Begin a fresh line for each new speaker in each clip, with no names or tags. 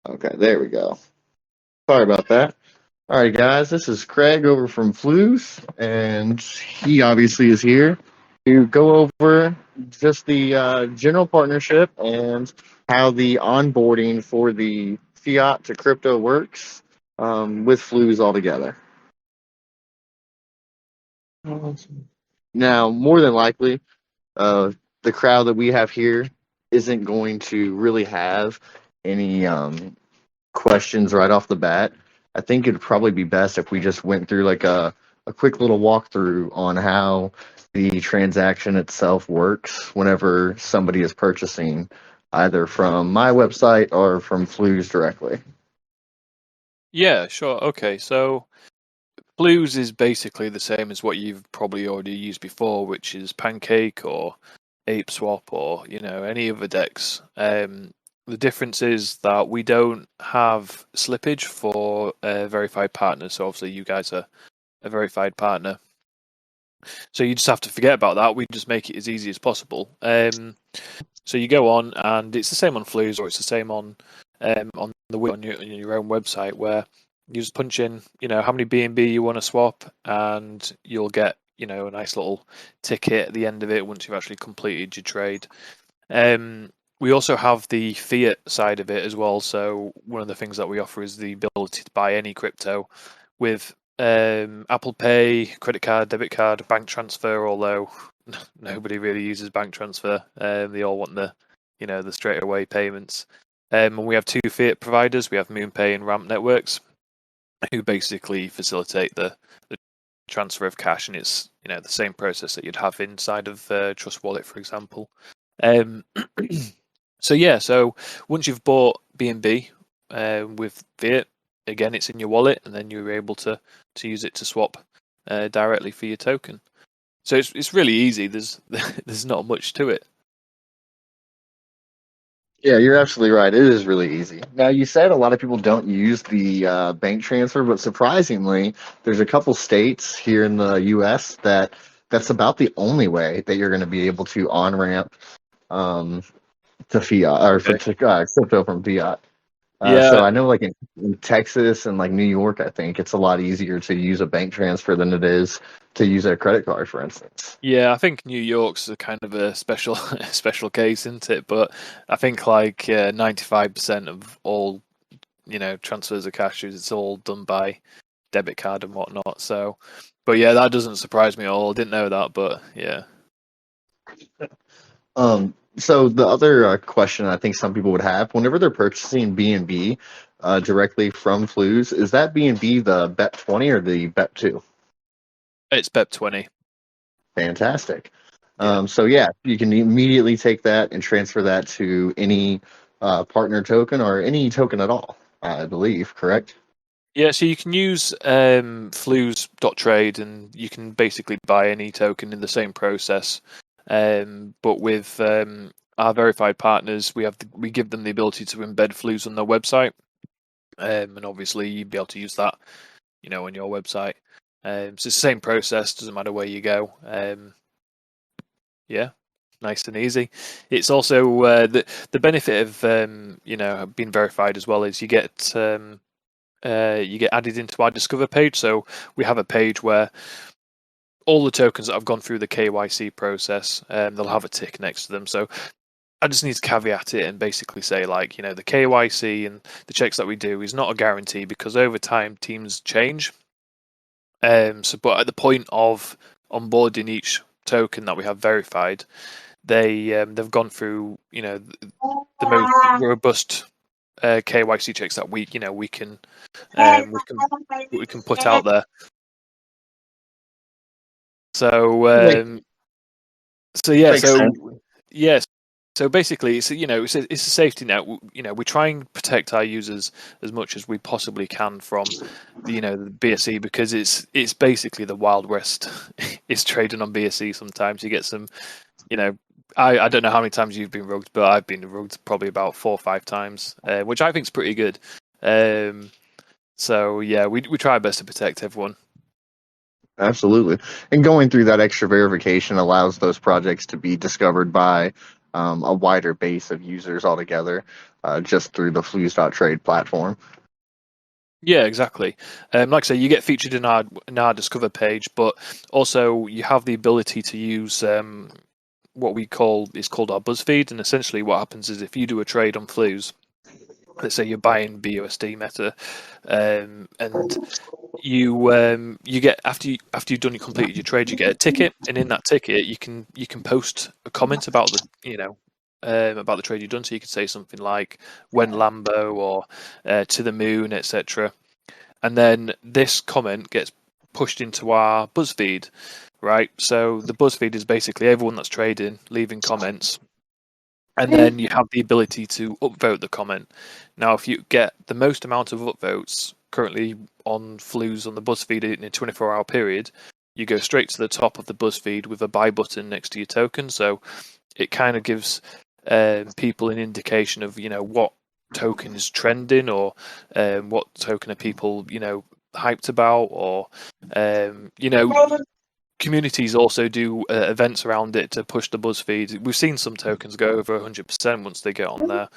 Okay, there we go. Sorry about that. All right, guys, this is Craig over from Flues, and he obviously is here to go over just the general partnership and how the onboarding for the fiat to crypto works with Flues altogether. Now, more than likely, the crowd that we have here isn't going to really have any questions right off the bat. I think it'd probably be best if we just went through like a quick little walkthrough on how the transaction itself works whenever somebody is purchasing either from my website or from Flues directly.
Yeah, sure. Okay, so Blues is basically the same as what you've probably already used before, which is Pancake or ApeSwap or any other DEX. The difference is that we don't have slippage for verified partners. So obviously you guys are a verified partner. So you just have to forget about that. We just make it as easy as possible. So you go on, and it's the same on Flues, or it's the same on your own website, where you just punch in, how many BNB you want to swap, and you'll get, a nice little ticket at the end of it once you've actually completed your trade. We also have the fiat side of it as well. So one of the things that we offer is the ability to buy any crypto with Apple Pay, credit card, debit card, bank transfer, although nobody really uses bank transfer. They all want the straight away payments. And we have two fiat providers. We have MoonPay and Ramp Networks, who basically facilitate the transfer of cash, and it's the same process that you'd have inside of Trust Wallet, for example. So once you've bought BNB with fiat, again, it's in your wallet, and then you're able to use it to swap directly for your token. So it's really easy. There's not much to it.
Yeah, you're absolutely right. It is really easy. Now, you said a lot of people don't use the bank transfer, but surprisingly, there's a couple states here in the U.S. that's about the only way that you're going to be able to on ramp to fiat or for crypto from fiat.
Yeah,
So I know, like in Texas and like New York, I think it's a lot easier to use a bank transfer than it is to use a credit card, for instance.
yeah. I think New York's a kind of a special special case, isn't it? But I think like 95% of all transfers of cash, it's all done by debit card and whatnot. So, but yeah, that doesn't surprise me at all. Didn't know that, but yeah.
So the other question I think some people would have, whenever they're purchasing BNB directly from Flues, is that BNB the BEP20 or the BEP2?
It's BEP20.
Fantastic.
Yeah.
So yeah, you can immediately take that and transfer that to any partner token or any token at all, I believe, correct?
Yeah, so you can use flues.trade, and you can basically buy any token in the same process. But with our verified partners, we give them the ability to embed Flues on their website, and obviously you'd be able to use that, on your website. So it's the same process, doesn't matter where you go. Yeah, nice and easy. It's also the benefit of being verified as well is you get added into our Discover page. So we have a page where all the tokens that have gone through the KYC process, they'll have a tick next to them. So I just need to caveat it and basically say, like, the KYC and the checks that we do is not a guarantee, because over time teams change. But at the point of onboarding each token that we have verified, they've gone through the most robust KYC checks that we can put out there. So yes. So basically, it's a safety net. We try and protect our users as much as we possibly can from the BSC, because it's basically the Wild West. It's trading on BSC. Sometimes you get some, I don't know how many times you've been rugged, but I've been rugged probably about 4 or 5 times, which I think is pretty good. So yeah, we try our best to protect everyone.
Absolutely. And going through that extra verification allows those projects to be discovered by a wider base of users altogether, just through the Flues.trade platform.
Yeah, exactly. Like I say, you get featured in our Discover page, but also you have the ability to use what we call is called our BuzzFeed, and essentially what happens is if you do a trade on Flues, let's say you're buying BUSD Meta, and you get after you've completed your trade, you get a ticket, and in that ticket you can post a comment about about the trade you've done. So you could say something like "when Lambo" or "to the moon," etc. And then this comment gets pushed into our BuzzFeed, right? So the BuzzFeed is basically everyone that's trading leaving comments, and then you have the ability to upvote the comment. Now, if you get the most amount of upvotes currently on Flues on the BuzzFeed in a 24-hour period, you go straight to the top of the BuzzFeed with a buy button next to your token. So it kind of gives people an indication of what token is trending, or what token are people hyped about, or communities also do events around it to push the BuzzFeed. We've seen some tokens go over 100% once they get on there.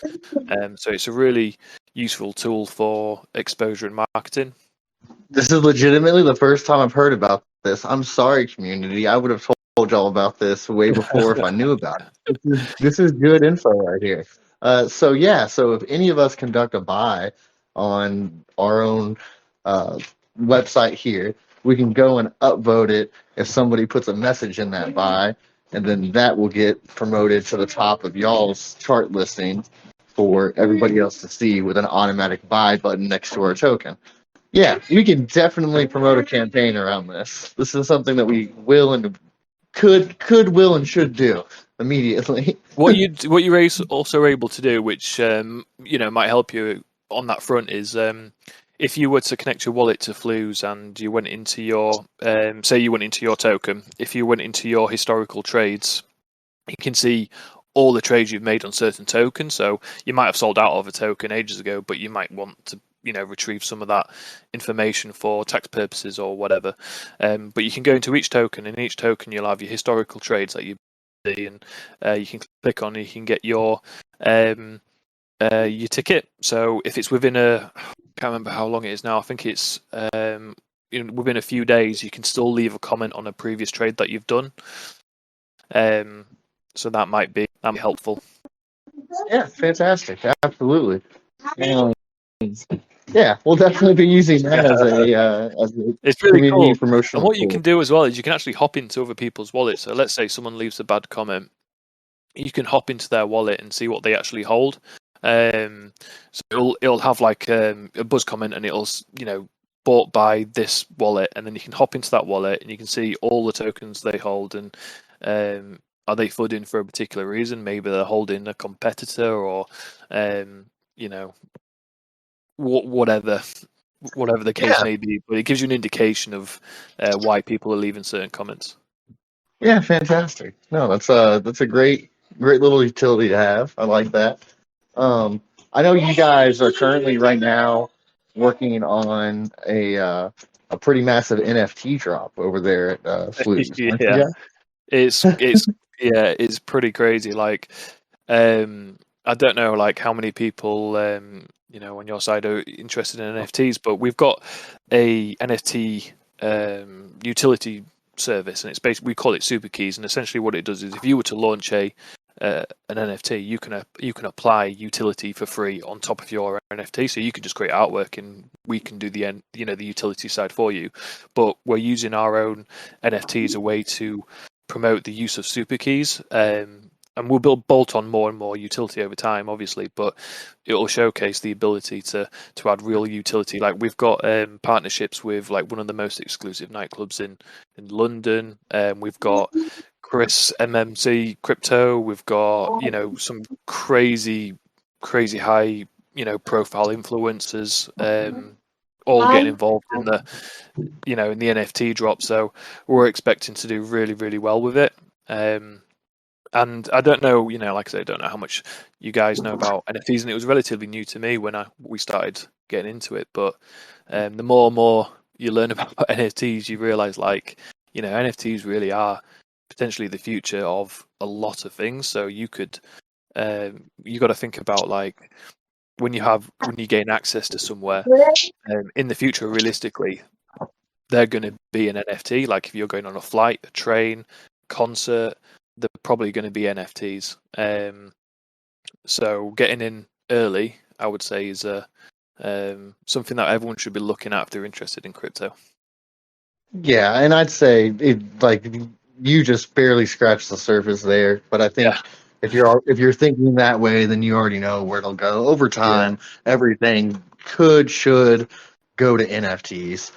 So it's a really useful tool for exposure and marketing.
This is legitimately the first time I've heard about this. I'm sorry, community. I would have told y'all about this way before if I knew about it. This is good info right here. So if any of us conduct a buy on our own website here, we can go and upvote it if somebody puts a message in that buy, and then that will get promoted to the top of y'all's chart listing for everybody else to see with an automatic buy button next to our token. Yeah, we can definitely promote a campaign around this. This is something that we will and will and should do immediately.
What you're also able to do, which might help you on that front, is if you were to connect your wallet to Flues and you went into your say you went into your token, if you went into your historical trades, you can see all the trades you've made on certain tokens. So you might have sold out of a token ages ago, but you might want to retrieve some of that information for tax purposes or whatever. But you can go into each token, and in each token you'll have your historical trades that you see, and you can click on, and you can get your ticket. So if it's within I can't remember how long it is now. I think it's within a few days, you can still leave a comment on a previous trade that you've done. So that might be helpful.
Yeah, fantastic. Absolutely. Yeah, we'll definitely be using that as a
it's really
community
cool.
promotional
And what
tool.
you can do as well is you can actually hop into other people's wallets. So let's say someone leaves a bad comment, you can hop into their wallet and see what they actually hold. So it'll have like a buzz comment, and it'll bought by this wallet, and then you can hop into that wallet and you can see all the tokens they hold, and are they flooding for a particular reason? Maybe they're holding a competitor, or whatever the case may be. But it gives you an indication of why people are leaving certain comments.
Yeah, fantastic. No, that's a great little utility to have. I like that. I know you guys are currently right now working on a pretty massive NFT drop over there at Flues, aren't you
Yeah,
guys?
it's pretty crazy. Like, I don't know like how many people on your side are interested in NFTs, but we've got a NFT utility service, and it's basically, we call it Super Keys, and essentially what it does is if you were to launch an NFT, you can apply utility for free on top of your NFT. So you can just create artwork, and we can do the utility side for you. But we're using our own NFT as a way to promote the use of Super Keys. And we'll bolt on more and more utility over time, obviously, but it will showcase the ability to add real utility. Like we've got partnerships with like one of the most exclusive nightclubs in London. We've got Chris MMC Crypto. We've got some crazy high profile influencers all getting involved in the in the NFT drop. So we're expecting to do really, really well with it. And I don't know, like I said, I don't know how much you guys know about NFTs, and it was relatively new to me when we started getting into it. But the more and more you learn about NFTs, you realize NFTs really are potentially the future of a lot of things. So you could, you got to think about like when you gain access to somewhere in the future, realistically, they're going to be an NFT. Like if you're going on a flight, a train, concert, they're probably going to be NFTs. So getting in early, I would say, is something that everyone should be looking at if they're interested in crypto.
Yeah, and I'd say it like you just barely scratched the surface there, but I think
Yeah.
if you're thinking that way, then you already know where it'll go. Over time, everything should go to NFTs.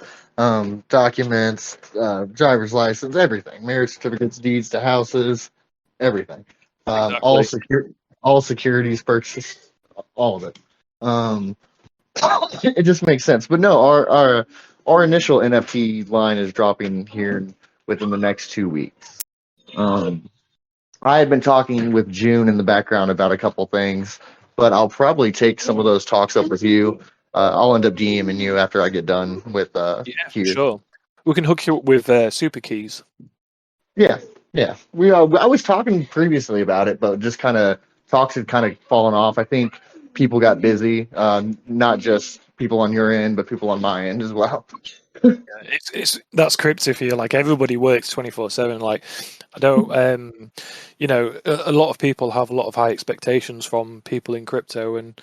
Documents, driver's license, everything, marriage certificates, deeds to houses, everything.
Exactly.
All securities purchased, all of it. Um, it just makes sense. But no, our initial NFT line is dropping here within the next 2 weeks. I had been talking with June in the background about a couple things, but I'll probably take some of those talks up with you. I'll end up DMing you after I get done with
Yeah, for
here.
sure. We can hook you up with super keys.
Yeah, yeah. I was talking previously about it, but just kind of talks had kind of fallen off. I think people got busy, not just people on your end, but people on my end as well.
It's that's crypto for you. Like everybody works 24/7. Like I don't, a lot of people have a lot of high expectations from people in crypto, and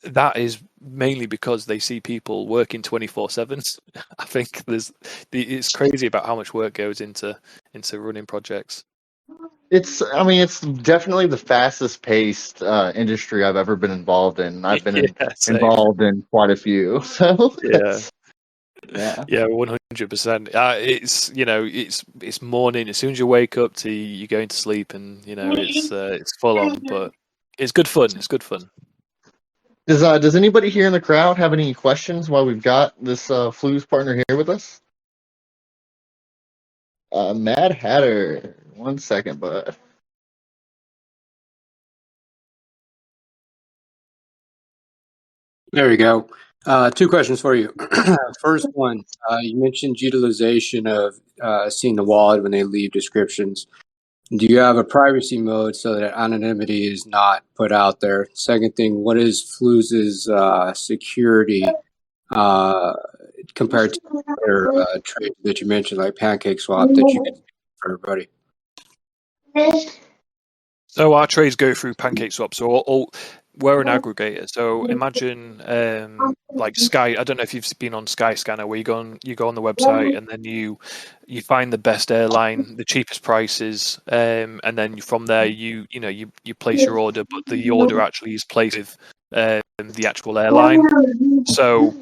that is mainly because they see people working 24/7. I think it's crazy about how much work goes into running projects.
I mean, it's definitely the fastest paced industry I've ever been involved in. I've been
Yeah, same.
involved in quite a few. So,
Yeah.
yeah.
Yeah, 100%. It's morning. As soon as you wake up to you going to sleep, and it's full on, but it's good fun. It's good fun.
Does anybody here in the crowd have any questions while we've got this Flu's partner here with us? Mad Hatter. 1 second, bud.
There we go. Two questions for you. First one, you mentioned utilization of seeing the wallet when they leave descriptions. Do you have a privacy mode so that anonymity is not put out there? Second thing, what is Flu's security compared to other trades that you mentioned, like PancakeSwap, that you can for everybody?
So our trades go through PancakeSwap. So we're an aggregator. So imagine like Sky. I don't know if you've been on Skyscanner, where you go on the website and then you find the best airline, the cheapest prices, and then from there you place your order, but the order actually is placed with the actual airline. So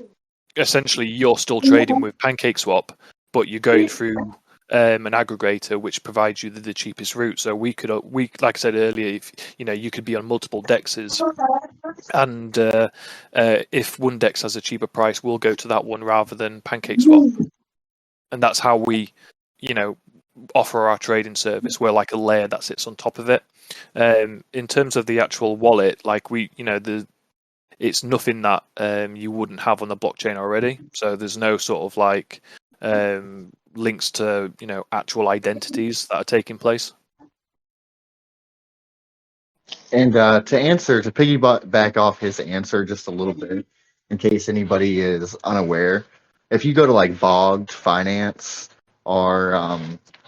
essentially, you're still trading with PancakeSwap, but you're going through an aggregator which provides you the cheapest route. So we like I said earlier, if you could be on multiple dexes, and if one dex has a cheaper price, we'll go to that one rather than PancakeSwap, and that's how we offer our trading service. We're like a layer that sits on top of it. In terms of the actual wallet, like it's nothing that you wouldn't have on the blockchain already. So there's no sort of like links to actual identities that are taking place.
And to piggyback off his answer just a little bit, in case anybody is unaware, if you go to like Bogged Finance or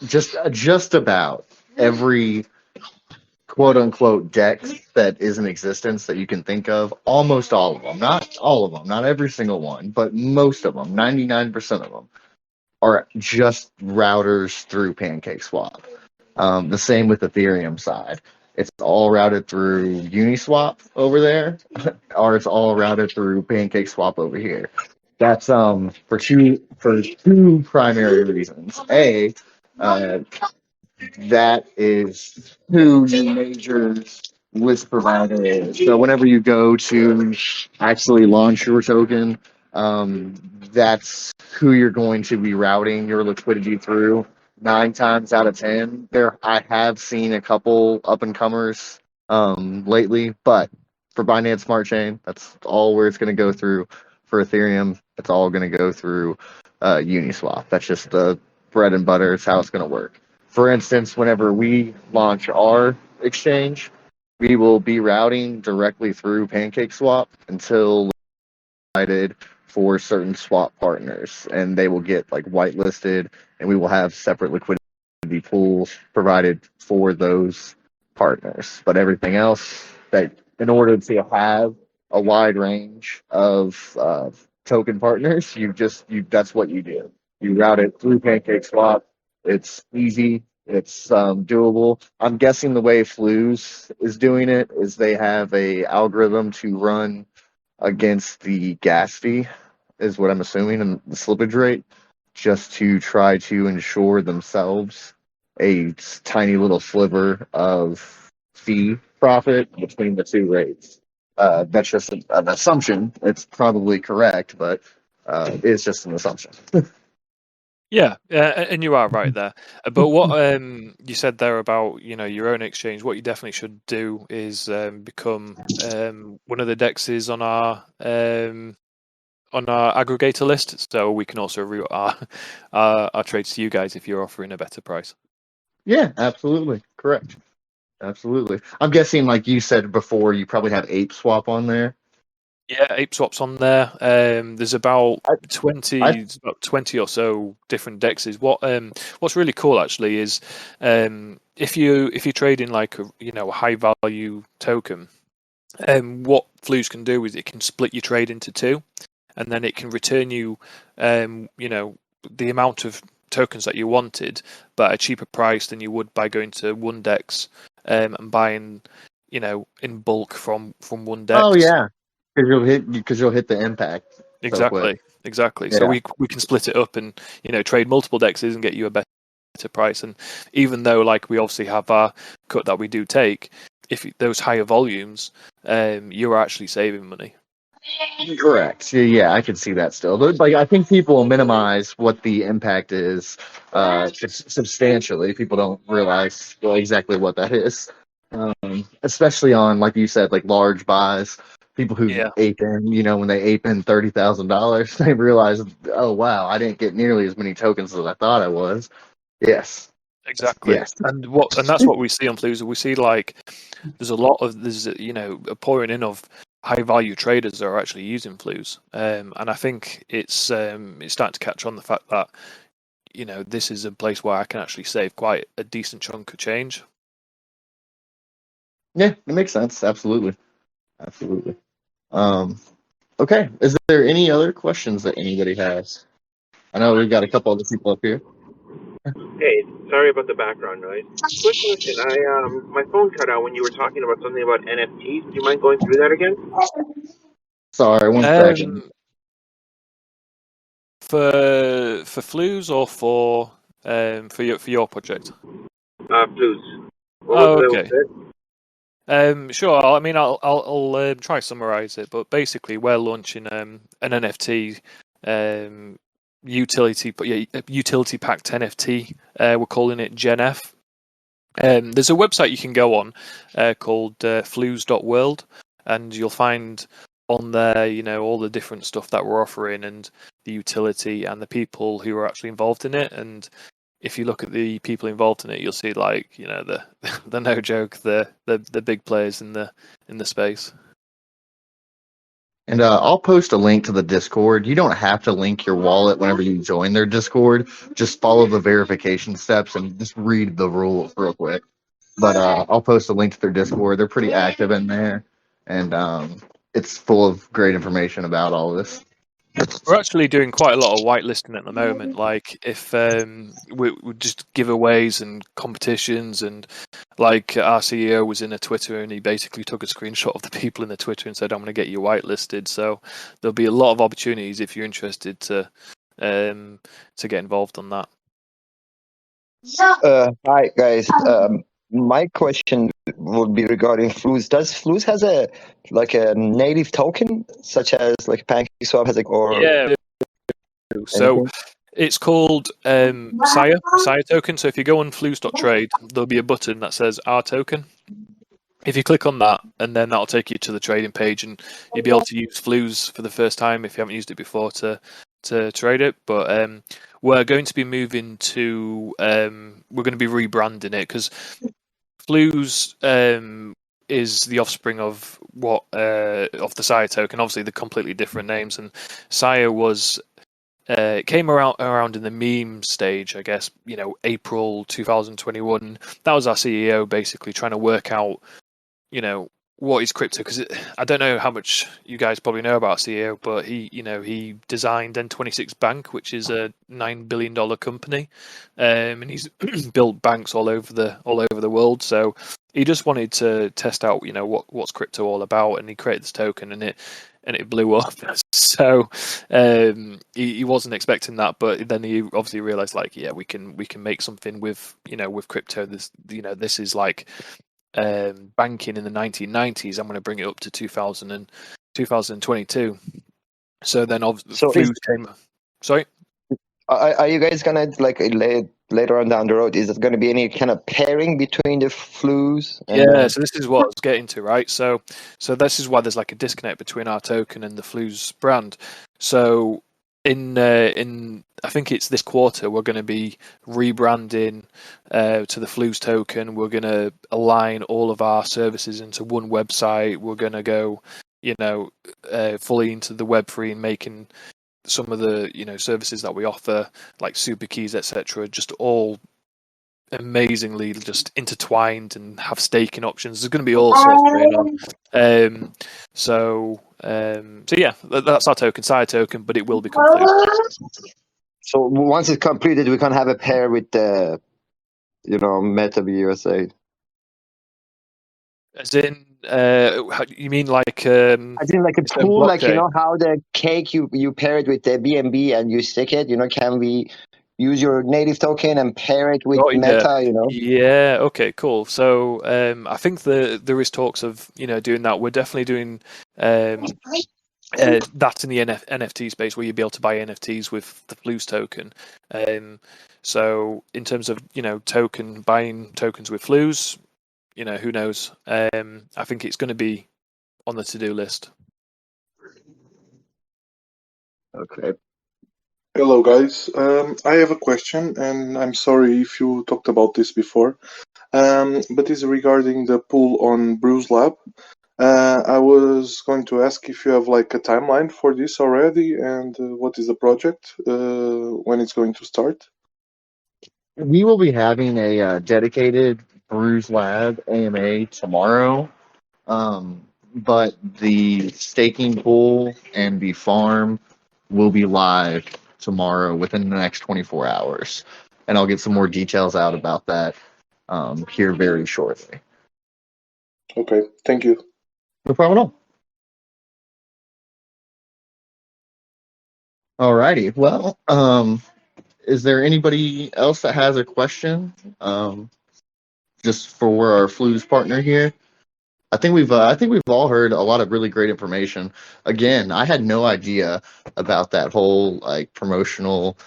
just about every quote unquote dex that is in existence that you can think of, almost all of them, not all of them, not every single one, but most of them, 99% of them, are just routers through PancakeSwap. The same with Ethereum side. It's all routed through Uniswap over there, or it's all routed through PancakeSwap over here. That's for two primary reasons. Uh, that is who your major list provider is. So whenever you go to actually launch your token, that's who you're going to be routing your liquidity through. 9 times out of 10, I have seen a couple up and comers lately, but for Binance Smart Chain, that's all where it's going to go through. For Ethereum, it's all going to go through Uniswap. That's just the bread and butter. It's how it's going to work. For instance, whenever we launch our exchange, we will be routing directly through PancakeSwap until provided for certain swap partners, and they will get like whitelisted, and we will have separate liquidity pools provided for those partners. But everything else, that in order to have a wide range of token partners, you that's what you do. You route it through PancakeSwap. It's easy. It's doable. I'm guessing the way Flues is doing it is they have a algorithm to run against the gas fee, is what I'm assuming, and the slippage rate, just to try to ensure themselves a tiny little sliver of fee profit between the two rates. That's just an assumption. It's probably correct, but it's just an assumption.
Yeah, and you are right there. But what you said there about your own exchange, what you definitely should do is become one of the dexes on our aggregator list, so we can also route our trades to you guys if you're offering a better price.
Yeah, absolutely. Correct. Absolutely. I'm guessing, like you said before, you probably have ApeSwap on there.
Yeah, ApeSwap's on there. There's about
I
20 or so different dexes. What's really cool actually is if you're trading like a high value token, what Flues can do is it can split your trade into two, and then it can return you the amount of tokens that you wanted, but at a cheaper price than you would by going to one dex and buying in bulk from one dex.
Oh yeah, because you'll hit the impact.
Exactly.
Yeah.
So we can split it up and trade multiple dexes and get you a better price. And even though like we obviously have our cut that we do take, if those higher volumes, you're actually saving money.
Correct. Yeah, I can see that still. But, like, I think people will minimize what the impact is substantially. People don't realize exactly what that is, especially on, like you said, like large buys. People who ape in, when they ape in $30,000, they realize, oh wow, I didn't get nearly as many tokens as I thought I was. Yes.
Exactly.
Yes.
And that's what we see on Flues. We see like there's a pouring in of high value traders that are actually using Flues, and I think it's starting to catch on the fact that this is a place where I can actually save quite a decent chunk of change.
Yeah, it makes sense. Absolutely. Okay. Is there any other questions that anybody has? I know we've got a couple other people up here.
Hey, sorry about the background noise. Quick question. My phone cut out when you were talking about something about NFTs. Would you mind going through that again?
Sorry, one second.
For Flues or for your project?
Blues.
Okay. Sure. I mean, I'll try to summarize it, but basically, we're launching an NFT utility packed NFT. We're calling it GenF. There's a website you can go on called flues.world, and you'll find on there, all the different stuff that we're offering and the utility and the people who are actually involved in it. And if you look at the people involved in it, you'll see like the no joke, the big players in the space.
And I'll post a link to the Discord. You don't have to link your wallet whenever you join their Discord. Just follow the verification steps and just read the rules real quick. But I'll post a link to their Discord. They're pretty active in there, and it's full of great information about all of this.
We're actually doing quite a lot of whitelisting at the moment. Like if we just giveaways and competitions, and like our CEO was in a Twitter and he basically took a screenshot of the people in the Twitter and said, "I'm going to get you whitelisted." So there'll be a lot of opportunities if you're interested to get involved on that.
Hi guys. My question would be regarding Flues. Does Flues has a native token such as like PancakeSwap has
Yeah. So
anything?
it's called Sire token. So if you go on Flues.trade, there'll be a button that says our token. If you click on that, and then that'll take you to the trading page, and you'll be able to use Flues for the first time if you haven't used it before to to trade it, but we're going to be moving to we're going to be rebranding it because Flues is the offspring of what of the Sire token. Obviously, they're completely different names, and Sire was it came around in the meme stage, I guess. April 2021. That was our CEO basically trying to work out, what is crypto, because I don't know how much you guys probably know about CEO, but he designed N26 Bank, which is a $9 billion company, and he's built banks all over the world. So he just wanted to test out what's crypto all about, and he created this token, and it blew up. So he wasn't expecting that, but then he obviously realized, like, yeah, we can make something with with crypto. This is like banking in the 1990s. I'm going to bring it up to 2022. So then obviously came. Sorry,
are you guys gonna later on down the road? Is it going to be any kind of pairing between the Flues?
Yeah. So this is what I was getting to, right? So this is why there's like a disconnect between our token and the Flues brand. So in I think it's this quarter, we're going to be rebranding to the Flues token. We're going to align all of our services into one website. We're going to go, fully into the Web3 and making some of the services that we offer, like super keys, etc., just all amazingly just intertwined and have staking options. There's going to be all sorts going on. So yeah, that's our token, Sire token, but it will be complete.
So once it's completed, we can have a pair with the, MetaBUSD.
As in, you mean like?
As in like a pool, like how the cake you pair it with the BNB and you stick it. Can we use your native token and pair it with Meta?
Yeah. Okay. Cool. So I think there is talks of doing that. We're definitely doing that in the NFT space, where you'll be able to buy NFTs with the Flues token. So in terms of buying tokens with Flues, who knows? I think it's going to be on the to-do list.
Okay.
Hello, guys. I have a question, and I'm sorry if you talked about this before, but it's regarding the pool on Bruce Lab. I was going to ask if you have like a timeline for this already, and what is the project, when it's going to start?
We will be having a dedicated Bruise Lab AMA tomorrow, but the staking pool and the farm will be live tomorrow within the next 24 hours. And I'll get some more details out about that here very shortly.
Okay, thank you.
No problem at all. Alrighty. Well, is there anybody else that has a question? Just for our Flues partner here. I think we've all heard a lot of really great information. Again, I had no idea about that whole like promotional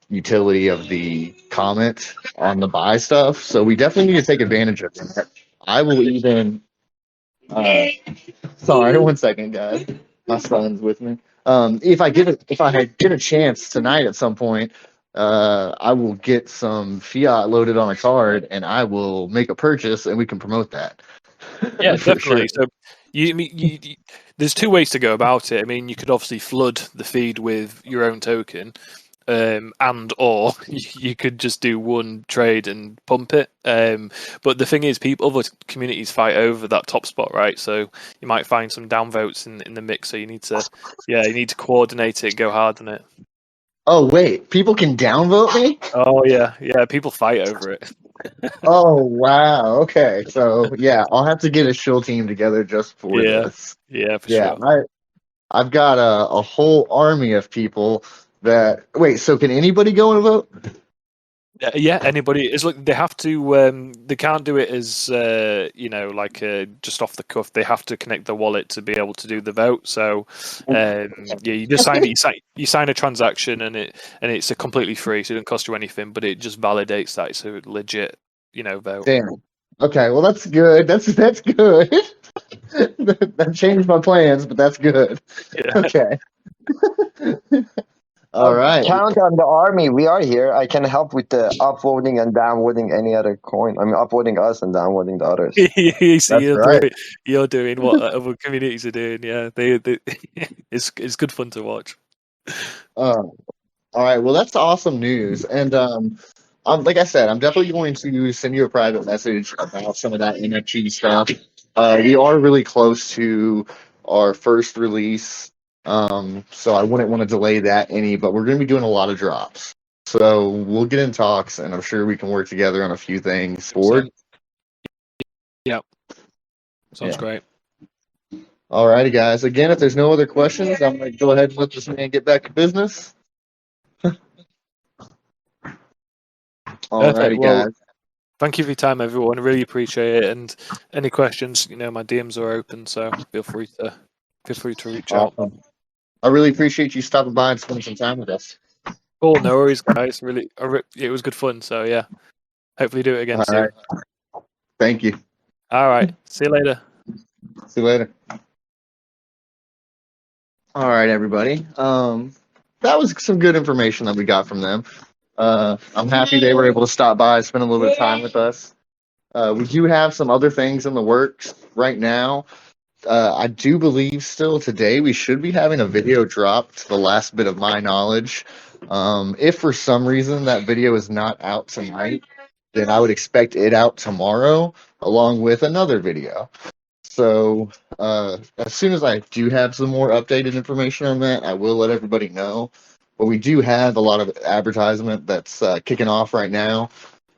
utility of the comment on the buy stuff. So we definitely need to take advantage of that. I will even. Sorry, 1 second, guys. My son's with me. If I get a chance tonight at some point, I will get some fiat loaded on a card, and I will make a purchase, and we can promote that.
Yeah, definitely. Sure. So you there's two ways to go about it. I mean, you could obviously flood the feed with your own token, or you could just do one trade and pump it. But the thing is, other communities fight over that top spot, right? So you might find some downvotes in the mix. So you need to coordinate it, go hard on it.
Oh wait, people can downvote me?
Oh yeah, people fight over it.
Oh wow, okay. So yeah, I'll have to get a shill team together just for this.
Yeah, for sure.
I've got a whole army of people that wait. So can anybody go and vote?
Yeah, anybody. It's like they have to. They can't do it as just off the cuff. They have to connect the wallet to be able to do the vote. So you just sign a transaction, and it's a completely free, so it doesn't cost you anything. But it just validates that it's a legit, vote.
Damn. Okay, well that's good. That's good. That changed my plans, but that's good.
Yeah.
Okay. All right.
Count on the army. We are here. I can help with the upvoting and downvoting any other coin. I mean, upvoting us and downvoting the others.
You see,
That's right.
you're doing what other communities are doing. Yeah, they it's good fun to watch.
All right. Well, that's awesome news. And like I said, I'm definitely going to send you a private message about some of that NFT stuff. We are really close to our first release, so I wouldn't want to delay that any. But we're going to be doing a lot of drops, so we'll get in talks, and I'm sure we can work together on a few things forward.
Yeah, sounds
Yeah.
great.
All righty, guys. Again, if there's no other questions, I'm going to go ahead and let this man get back to business. All righty,
Perfect. Well,
guys.
thank you for your time, everyone. I really appreciate it. And any questions, my DMs are open, so feel free to reach out.
Awesome. I really appreciate you stopping by and spending some time with us.
Cool, no worries, guys. Really, it was good fun. So yeah, hopefully do it again
All
soon.
right. Thank you.
All right. See you later.
See you later. All right, everybody. That was some good information that we got from them. I'm happy they were able to stop by, spend a little bit of time with us. We do have some other things in the works right now. I do believe still today we should be having a video drop to the last bit of my knowledge. If for some reason that video is not out tonight, then I would expect it out tomorrow along with another video. So as soon as I do have some more updated information on that, I will let everybody know. But we do have a lot of advertisement that's kicking off right now.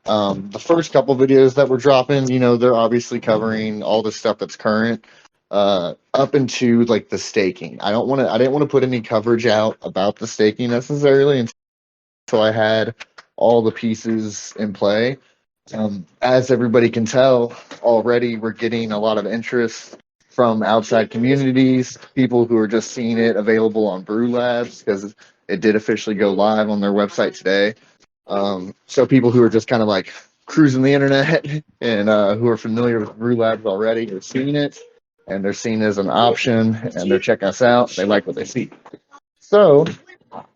The first couple videos that we're dropping, they're obviously covering all the stuff that's current, up into like the staking. I didn't want to put any coverage out about the staking necessarily until I had all the pieces in play. As everybody can tell already, we're getting a lot of interest from outside communities, people who are just seeing it available on Brew Labs because it did officially go live on their website today. So people who are just kind of like cruising the internet and who are familiar with Brew Labs already are seeing it, and they're seeing it as an option, and they're checking us out. They like what they see. So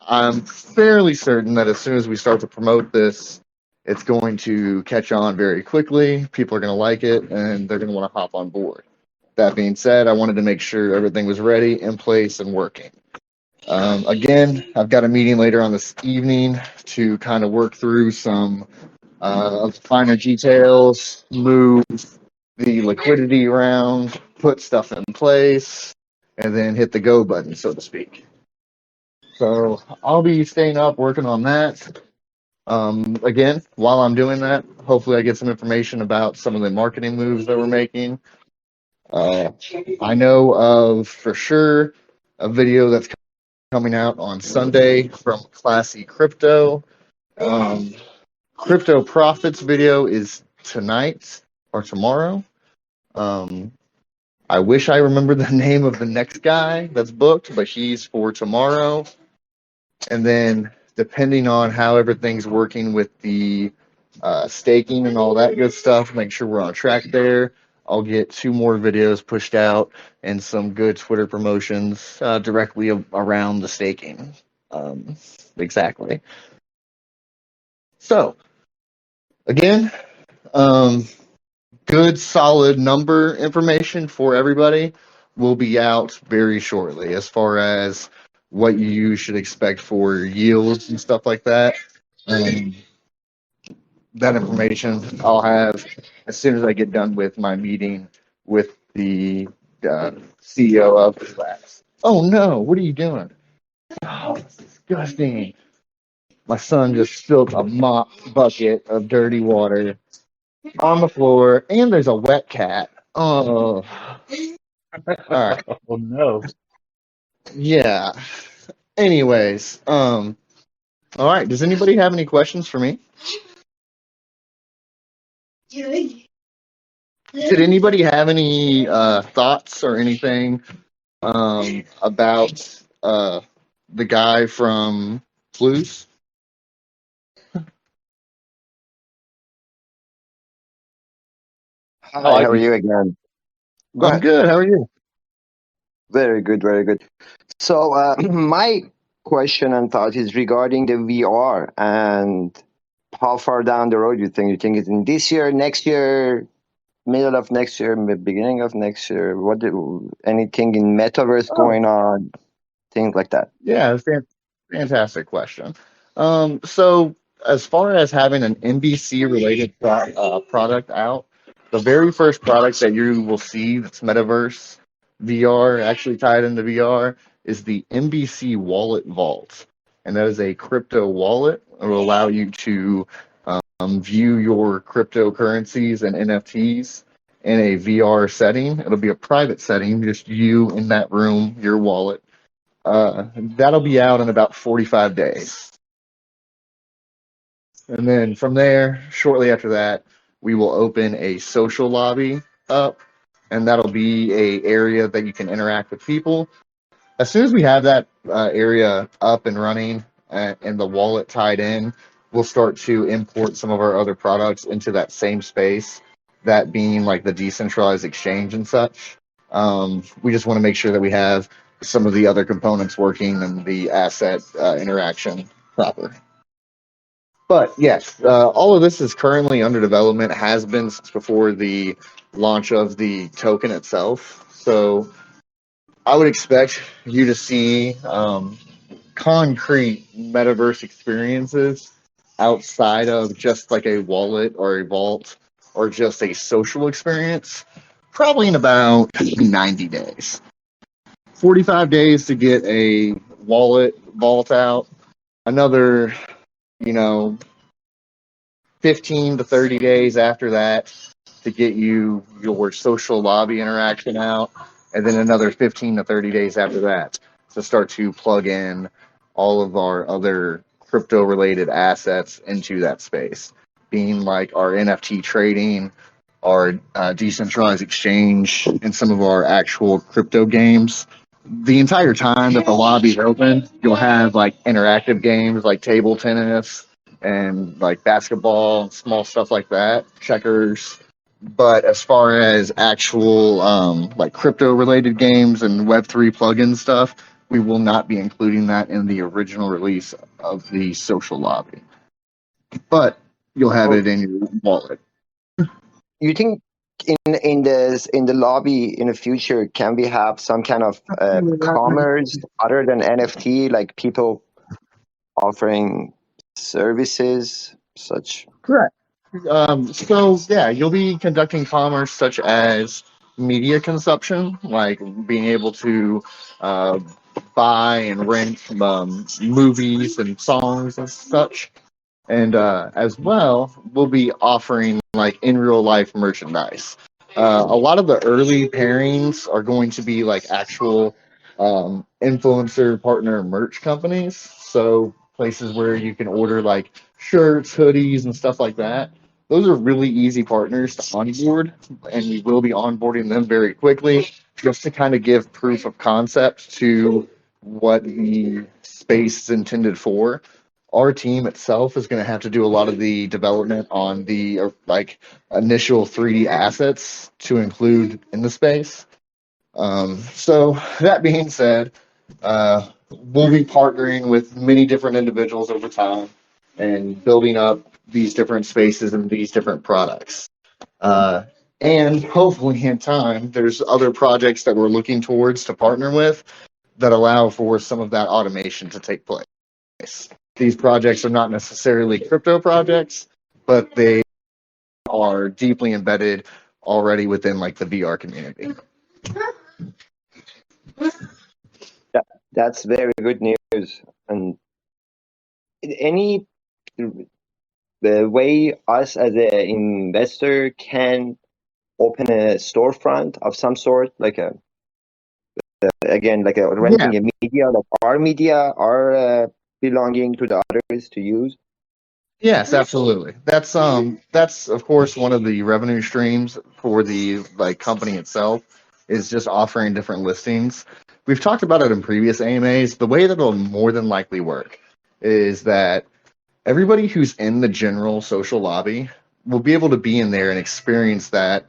I'm fairly certain that as soon as we start to promote this, it's going to catch on very quickly. People are going to like it, and they're going to want to hop on board. That being said, I wanted to make sure everything was ready, in place, and working. Again, I've got a meeting later on this evening to kind of work through some finer details, move the liquidity around, put stuff in place, and then hit the go button, so to speak. So I'll be staying up working on that. Again, while I'm doing that, hopefully I get some information about some of the marketing moves that we're making. I know of for sure a video that's coming out on Sunday from Classy Crypto. Crypto Profits video is tonight or tomorrow. I wish I remembered the name of the next guy that's booked, but he's for tomorrow. And then depending on how everything's working with the staking and all that good stuff, make sure we're on track there. I'll get 2 more videos pushed out and some good Twitter promotions directly around the staking. Exactly. So, again, good solid number information for everybody will be out very shortly as far as what you should expect for yields and stuff like that. That information I'll have as soon as I get done with my meeting with the CEO of the class. Oh no, what are you doing? Oh, it's disgusting. My son just spilled a mop bucket of dirty water on the floor, and there's a wet cat. Oh, all right.
Oh no.
Yeah. Anyways, all right. Does anybody have any questions for me? Did anybody have any thoughts or anything about the guy from Flues?
Hi, how are you again?
I'm good. How are you?
Very good, very good. So my question and thought is regarding the VR and how far down the road you think? You think it's in this year, next year, middle of next year, beginning of next year? Anything in Metaverse going on? Things like that.
Yeah, fantastic question. So as far as having an NBC related product out, the very first product that you will see that's Metaverse VR, actually tied into VR, is the NBC Wallet Vault. And that is a crypto wallet. It will allow you to view your cryptocurrencies and NFTs in a VR setting. It'll be a private setting, just you in that room, your wallet. That'll be out in about 45 days. And then from there, shortly after that, we will open a social lobby up, and that'll be a area that you can interact with people. As soon as we have that area up and running and the wallet tied in, we'll start to import some of our other products into that same space, that being like the decentralized exchange and such. We just want to make sure that we have some of the other components working and the asset interaction proper. But yes, all of this is currently under development, has been since before the launch of the token itself. So I would expect you to see concrete metaverse experiences outside of just like a wallet or a vault or just a social experience, probably in about 90 days. 45 days to get a wallet vault out, another, 15 to 30 days after that to get you your social lobby interaction out, and then another 15 to 30 days after that to start to plug in all of our other crypto related assets into that space, being like our NFT trading, our decentralized exchange, and some of our actual crypto games. The entire time that the lobby's open, you'll have like interactive games like table tennis and like basketball, small stuff like that, checkers. But as far as actual like crypto related games and Web3 plugin stuff, we will not be including that in the original release of the social lobby. But you'll have it in your wallet.
You think in the lobby in the future, can we have some kind of commerce other than NFT, like people offering services such?
Correct. So yeah, you'll be conducting commerce such as media consumption, like being able to uh, buy and rent movies and songs and such. And as well, we'll be offering like in real life merchandise. A lot of the early pairings are going to be like actual influencer partner merch companies. So places where you can order like shirts, hoodies, and stuff like that. Those are really easy partners to onboard, and we will be onboarding them very quickly just to kind of give proof of concept to what the space is intended for. Our team itself is going to have to do a lot of the development on the like initial 3D assets to include in the space. So that being said, we'll be partnering with many different individuals over time and building up these different spaces and these different products. And hopefully in time, there's other projects that we're looking towards to partner with that allow for some of that automation to take place. These projects are not necessarily crypto projects, but they are deeply embedded already within like the VR community.
That's very good news. And any the way us as an investor can open a storefront of some sort, like renting a media, like our media are belonging to the others to use.
Yes, absolutely. That's of course one of the revenue streams for the like company itself is just offering different listings. We've talked about it in previous AMAs. The way that it'll more than likely work is that everybody who's in the general social lobby will be able to be in there and experience that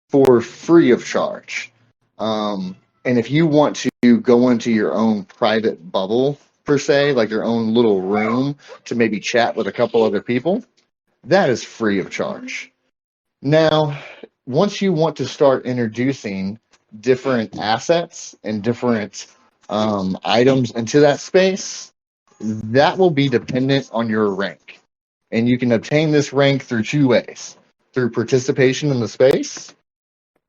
for free of charge. And if you want to go into your own private bubble per se, like your own little room to maybe chat with a couple other people, that is free of charge. Now, once you want to start introducing different assets and different items into that space, that will be dependent on your rank. And you can obtain this rank through two ways: through participation in the space,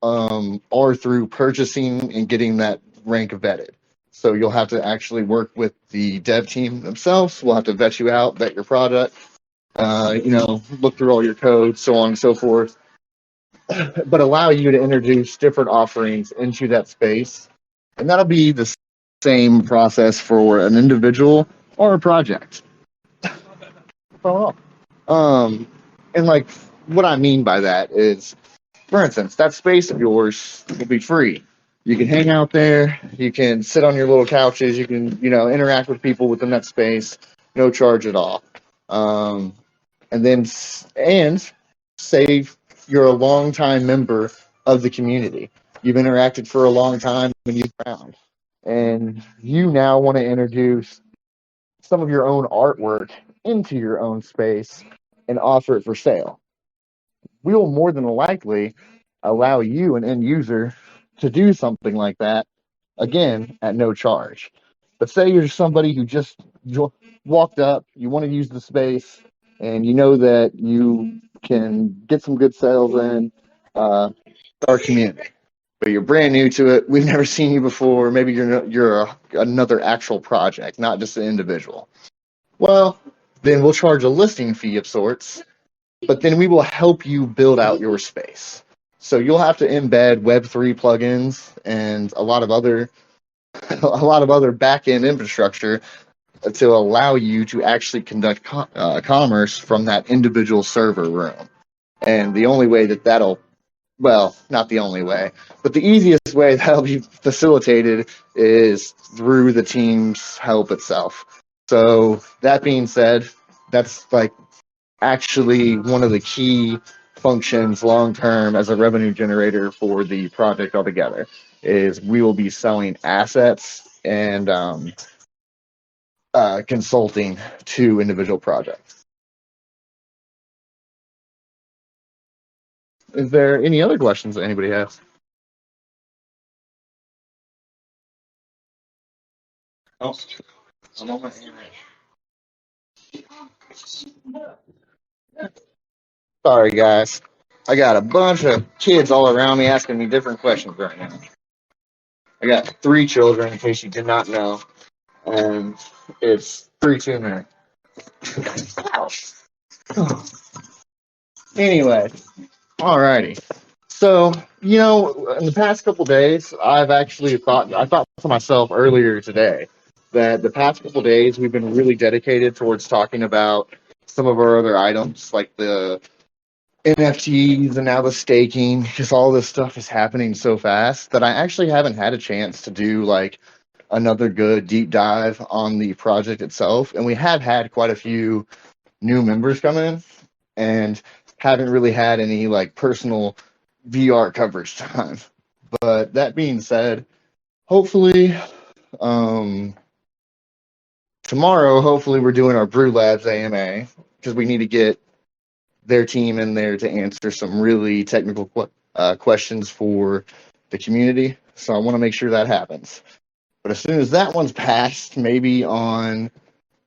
or through purchasing and getting that rank vetted. So you'll have to actually work with the dev team themselves. We'll have to vet you out, vet your product, look through all your code, so on and so forth, but allow you to introduce different offerings into that space. And that'll be the same process for an individual or a project. And like what I mean by that is, for instance, that space of yours will be free. You can hang out there, you can sit on your little couches, you can, interact with people within that space, no charge at all. And say you're a long-time member of the community. You've interacted for a long time and you've found. And you now want to introduce some of your own artwork into your own space and offer it for sale. We will more than likely allow you, an end user, to do something like that, again, at no charge. But say you're somebody who just walked up, you want to use the space, and you know that you can get some good sales in our community. But you're brand new to it. We've never seen you before. Maybe you're another actual project, not just an individual. Well, then we'll charge a listing fee of sorts, but then we will help you build out your space. So you'll have to embed Web3 plugins and a lot of other back-end infrastructure to allow you to actually conduct commerce from that individual server room. And the only way not the only way, but the easiest way that'll be facilitated is through the team's help itself. So that being said, that's like actually one of the key functions long term as a revenue generator for the project altogether, is we will be selling assets and consulting to individual projects. Is there any other questions that anybody has? Oh, I'm on my Sorry, guys. I got a bunch of kids all around me asking me different questions right now. I got 3 children, in case you did not know, and it's 3 too many. Anyway, alrighty. So, in the past couple days, I thought to myself earlier today that the past couple days we've been really dedicated towards talking about some of our other items, like the NFTs and now the staking, because all this stuff is happening so fast that I actually haven't had a chance to do like another good deep dive on the project itself. And we have had quite a few new members come in and haven't really had any like personal VR coverage time. But that being said, hopefully tomorrow, we're doing our Brew Labs AMA, because we need to get their team in there to answer some really technical questions for the community. So I want to make sure that happens. But as soon as that one's passed, maybe on,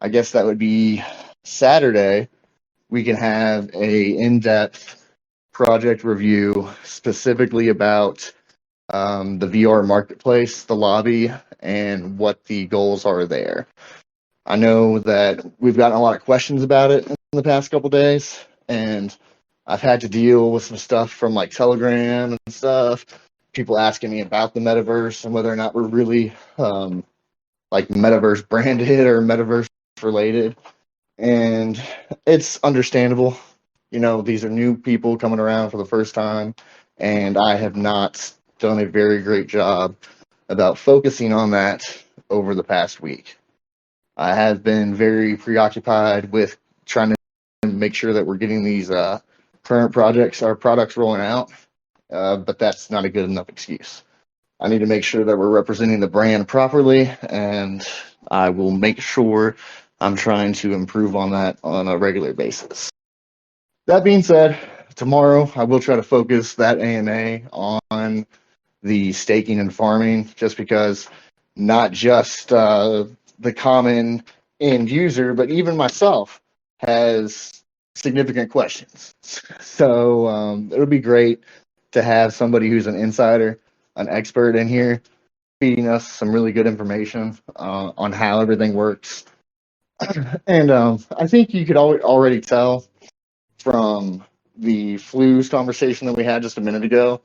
I guess that would be Saturday, we can have a in-depth project review specifically about the VR marketplace, the lobby, and what the goals are there. I know that we've gotten a lot of questions about it in the past couple days, and I've had to deal with some stuff from like Telegram and stuff, people asking me about the Metaverse and whether or not we're really like Metaverse branded or Metaverse related. And it's understandable. These are new people coming around for the first time, and I have not done a very great job about focusing on that over the past week. I have been very preoccupied with trying to make sure that we're getting these current projects, our products rolling out, but that's not a good enough excuse. I need to make sure that we're representing the brand properly, and I will make sure I'm trying to improve on that on a regular basis. That being said, tomorrow I will try to focus that AMA on the staking and farming, just because not just the common end user, but even myself has significant questions. So it'll be great to have somebody who's an insider, an expert in here, feeding us some really good information on how everything works. And I think you could already tell from the Flues conversation that we had just a minute ago.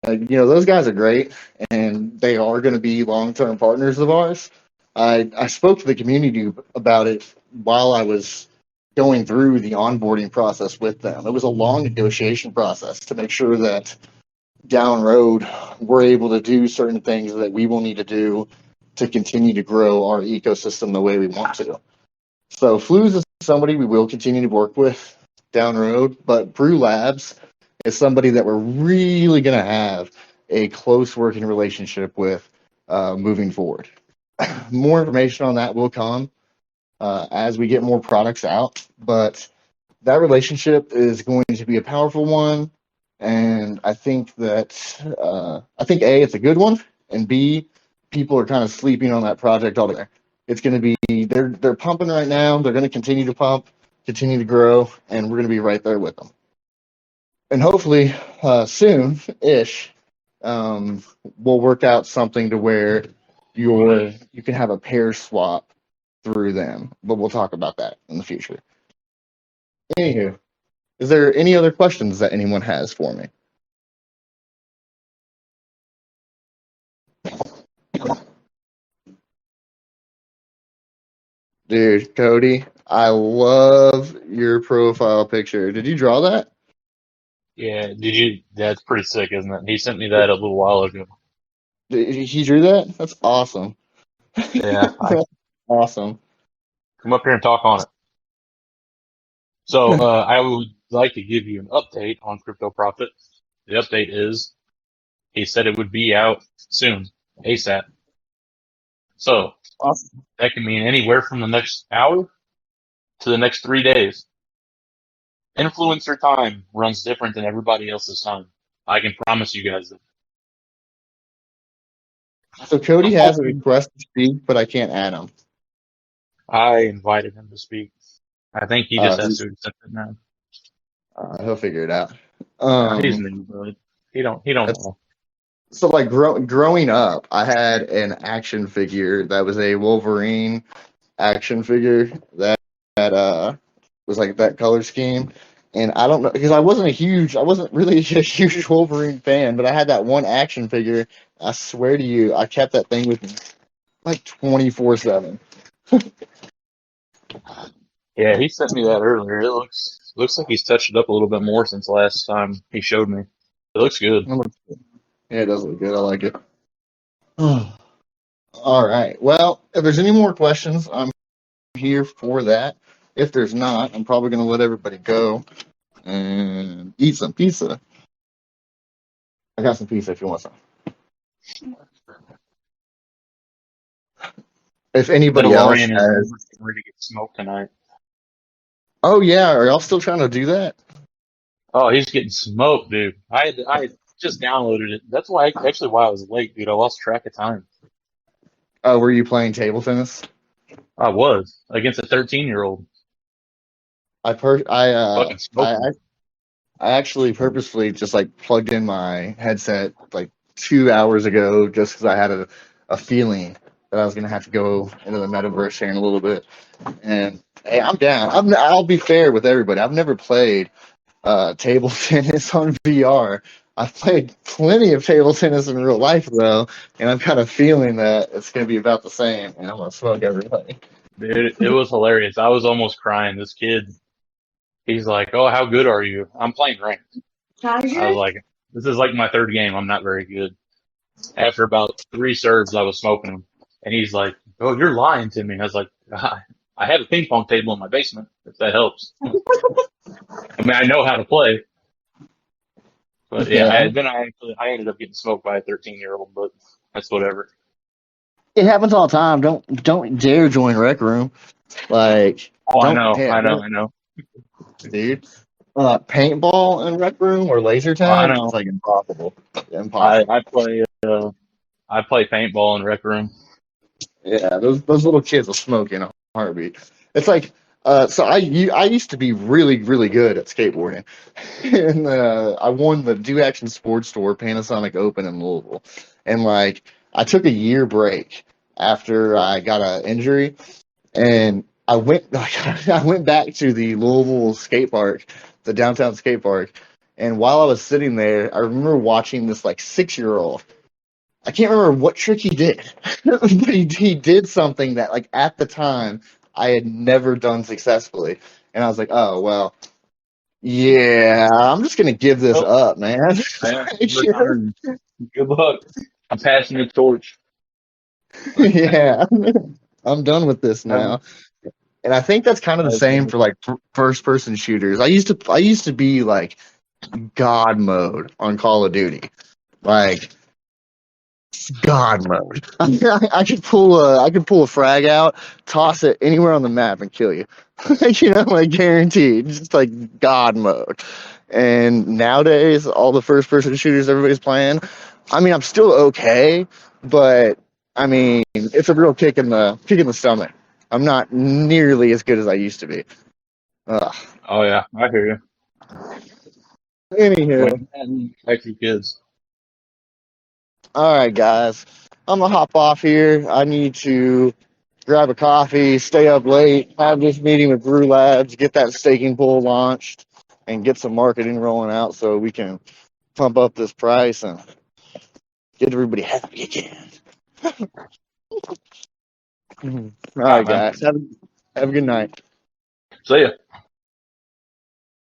Those guys are great, and they are going to be long-term partners of ours. I spoke to the community about it while I was going through the onboarding process with them. It was a long negotiation process to make sure that down road we're able to do certain things that we will need to do to continue to grow our ecosystem the way we want to. So Flues is somebody we will continue to work with down road, but Brew Labs is somebody that we're really going to have a close working relationship with moving forward. More information on that will come as we get more products out, but that relationship is going to be a powerful one. And I think that A, it's a good one, and B, people are kind of sleeping on that project altogether. It's going to be they're pumping right now. They're going to continue to pump, continue to grow, and we're going to be right there with them. And hopefully soon-ish, we'll work out something to where you can have a pair swap through them. But we'll talk about that in the future. Anywho, is there any other questions that anyone has for me? Dude, Cody, I love your profile picture. Did you draw that?
Yeah, that's pretty sick, isn't it? He sent me that a little while ago.
He drew that? That's awesome.
Yeah,
That's awesome.
come up here and talk on it. So, I would like to give you an update on Crypto Profit. The update is, he said it would be out soon, ASAP. So,
Awesome.
that can mean anywhere from the next hour to the next 3 days. Influencer time runs different than everybody else's time. I can promise you guys that.
So Cody has a request to speak, but I can't add him.
I invited him to speak. I think he just has to accept it now.
He'll figure it out.
He's new, bud. He don't know.
So like growing up, I had an action figure that was a Wolverine action figure that was like that color scheme. And I don't know, because I wasn't really a huge Wolverine fan, but I had that one action figure. I swear to you, I kept that thing with me like 24/7.
Yeah, he sent me that earlier. It looks like he's touched it up a little bit more since last time he showed me. It looks good.
Yeah, it does look good. I like it. All right. Well, if there's any more questions, I'm here for that. If there's not, I'm probably going to let everybody go and eat some pizza. I got some pizza if you want some. If anybody else has...
ready to get smoked tonight.
Oh, yeah. Are y'all still trying to do that?
Oh, he's getting smoked, dude. I just downloaded it. That's why I was late, dude. I lost track of time.
Were you playing table tennis?
I was against a 13-year-old.
I actually purposefully just like plugged in my headset like 2 hours ago just because I had a feeling that I was gonna have to go into the Metaverse here in a little bit. And hey, I'm down. I'll be fair with everybody. I've never played table tennis on VR. I've played plenty of table tennis in real life though, and I'm kind of feeling that it's gonna be about the same, and I'm gonna smoke everybody.
Dude, it was hilarious. I was almost crying. This kid, he's like, "Oh, how good are you?" I'm playing ranked. I was like, "This is like my third game. I'm not very good." After about 3 serves, I was smoking him, and he's like, "Oh, you're lying to me." I was like, "I have a ping pong table in my basement. If that helps." I mean, I know how to play, but yeah. I ended up getting smoked by a 13-year-old, but that's whatever.
It happens all the time. Don't dare join Rec Room. Like,
Oh, I
don't,
know,
hey,
I know, I know,
dude. Paintball in Rec Room or laser
I
tag is
know.
like impossible.
I
Impossible.
I play I play paintball in rec room.
Yeah, those little kids will smoke in a heartbeat. It's like, so I used to be really good at skateboarding, and I won the Do Action Sports Store Panasonic Open in Louisville, and like I took a year break after I got an injury, and I went I went back to the Louisville skate park, the downtown skate park, and while I was sitting there, I remember watching this like 6-year-old. I can't remember what trick he did, but he did something that like at the time I had never done successfully, and I was like, oh well, yeah, I'm just gonna give this
Well,
up, man.
man,
Like, you know?
return. Good luck. I'm passing the torch.
Yeah, I'm done with this
Um,
now. And I think that's kind of the same for like first person shooters. I used to be like God mode on Call of Duty. Like God mode. I could pull a frag out, toss it anywhere on the map, and kill you. Like guaranteed. Just like God mode. And nowadays, all the first person shooters everybody's playing. I mean, I'm still okay, but I mean, it's a real kick in the stomach. I'm not nearly as good as I used to be. Ugh.
oh yeah, I hear you.
Anywho,
When extra kids.
all right, guys, I'm gonna hop off here. I need to grab a coffee, stay up late, have this meeting with Brew Labs, get that staking pool launched, and get some marketing rolling out so we can pump up this price and get everybody happy again. All
All right,
right,
man.
guys, have a good night.
See ya.